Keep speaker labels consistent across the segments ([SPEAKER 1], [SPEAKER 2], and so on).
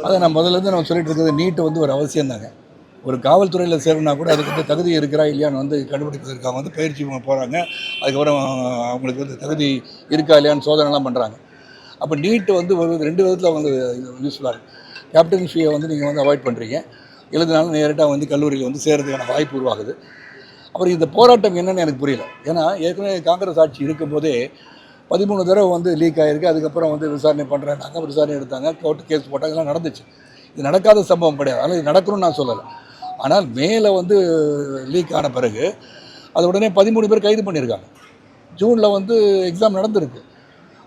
[SPEAKER 1] அதை நான் முதல்லேருந்து நம்ம சொல்லிட்டு இருக்கிறது, நீட்டு வந்து ஒரு அவசியம் தாங்க. ஒரு காவல்துறையில் சேரணும்னா கூட அதுக்கு வந்து தகுதி இருக்கிறா இல்லையான்னு வந்து கண்டுபிடிப்பதற்காக வந்து பயிற்சி போகிறாங்க. அதுக்கப்புறம் அவங்களுக்கு வந்து தகுதி இருக்கா இல்லையான்னு சோதனைலாம் பண்ணுறாங்க. அப்போ நீட்டு வந்து ஒரு 2 விதத்தில் வந்து யூஸ்ஃபுல்லாக இருக்குது. கேப்டன் ஃபீயை வந்து நீங்கள் வந்து அவாய்ட் பண்ணுறீங்க, எழுதினாலும் நேரட்டாக வந்து கல்லூரியில் வந்து சேர்கிறதுக்கான வாய்ப்பு உருவாகுது. அப்புறம் இந்த போராட்டம் என்னன்னு எனக்கு புரியல. ஏன்னா ஏற்கனவே காங்கிரஸ் ஆட்சி இருக்கும்போதே 13 தடவை வந்து லீக் ஆகிருக்கு. அதுக்கப்புறம் வந்து விசாரணை பண்ணுறாங்க, விசாரணை எடுத்தாங்க, கோர்ட்டு கேஸ் போட்டாங்க, இதெல்லாம் நடந்துச்சு. இது நடக்காத சம்பவம் கிடையாது. ஆனால் இது நடக்கணும்னு நான் சொல்லலை. ஆனால் மேலே வந்து லீக் ஆன பிறகு அது உடனே 13 பேர் கைது பண்ணியிருக்காங்க. ஜூனில் வந்து எக்ஸாம் நடந்திருக்கு.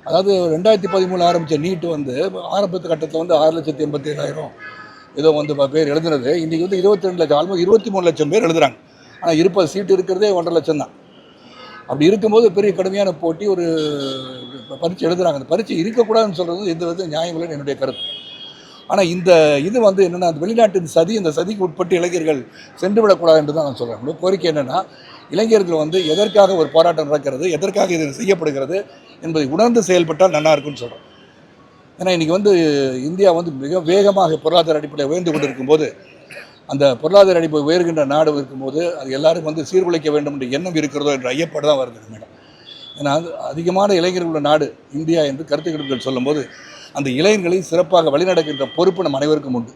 [SPEAKER 1] அதாவது 2013 ஆரம்பித்த நீட்டு வந்து ஆரம்பத்து கட்டத்தில் வந்து 6,87,000 ஏதோ வந்து பேர் எழுதுனது இன்றைக்கி வந்து 22 லட்சம், ஆல்மோஸ்ட் 23 லட்சம் பேர் எழுதுகிறாங்க. ஆனால் இருப்பது சீட்டு இருக்கிறதே 1.5 லட்சம் தான். அப்படி இருக்கும்போது பெரிய கடுமையான போட்டி, ஒரு பரீட்சை எழுதுகிறாங்க. அந்த பரீட்சை இருக்கக்கூடாதுன்னு சொல்கிறது எந்த வித நியாயம் இல்லைன்னு என்னுடைய கருத்து. ஆனால் இந்த இது வந்து என்னென்னா, அந்த வெளிநாட்டின் சதி, இந்த சதிக்கு உட்பட்டு இளைஞர்கள் சென்று விடக்கூடாது என்று தான் நான் சொல்கிறேன். நம்மளுடைய கோரிக்கை என்னென்னா, இளைஞர்கள் வந்து எதற்காக ஒரு போராட்டம் நடக்கிறது, எதற்காக இது செய்யப்படுகிறது என்பதை உணர்ந்து செயல்பட்டால் நல்லா இருக்குன்னு சொல்கிறேன். ஏன்னா இன்றைக்கி வந்து இந்தியா வந்து மிக வேகமாக பொருளாதார அடிப்படையில் உயர்ந்து கொண்டு இருக்கும்போது, அந்த பொருளாதார அடிப்படை உயர்கின்ற நாடு இருக்கும்போது அது எல்லாரும் வந்து சீர்குலைக்க வேண்டும் என்ற எண்ணம் இருக்கிறதோ என்ற ஐயப்பாடு தான் வருது மேடம். ஏன்னா அதிகமான இளைஞர்கள் உள்ள நாடு இந்தியா என்று கருத்து கணிப்புகள் சொல்லும்போது, அந்த இளைஞர்களை சிறப்பாக வழிநடக்கின்ற பொறுப்பு நம் அனைவருக்கும் உண்டு.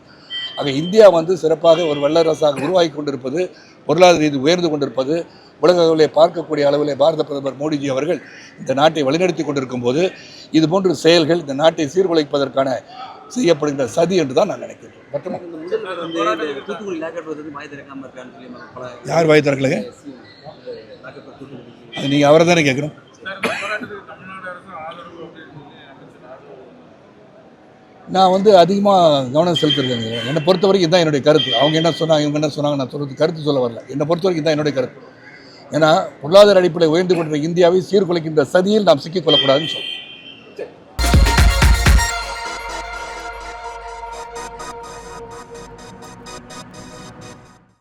[SPEAKER 1] ஆக இந்தியா வந்து சிறப்பாக ஒரு வல்லரசாக உருவாகி கொண்டிருப்பது, பொருளாதார ரீதி உயர்ந்து கொண்டிருப்பது, உலக அளவிலே பார்க்கக்கூடிய அளவிலே பாரத பிரதமர் மோடிஜி அவர்கள் இந்த நாட்டை வழிநடத்தி கொண்டிருக்கும் போது இது போன்ற செயல்கள் இந்த நாட்டை சீர்குலைப்பதற்கான செய்யப்படுகின்ற சதி என்று தான் நான் நினைக்கிறேன். யார் வாய் திறக்கலைங்க? அது நீங்கள் அவரை தானே கேட்கணும். நான் வந்து அதிகமாக கவனம் செலுத்துறேங்க. என்னை பொறுத்த வரைக்கும் இதுதான் என்னுடைய கருத்து. அவங்க என்ன சொன்னாங்க, இவங்க என்ன சொன்னாங்க, நான் சொல்கிறது கருத்து சொல்ல வரல. என்னை பொறுத்த வரைக்கும் தான் என்னுடைய கருத்து. ஏன்னா பொருளாதார அடிப்படையில் உயர்ந்து கொண்ட இந்தியாவை சீர்குலைக்கின்ற சதியில் நாம் சிக்கிக்கொள்ளக்கூடாதுன்னு சொல்கிறேன்.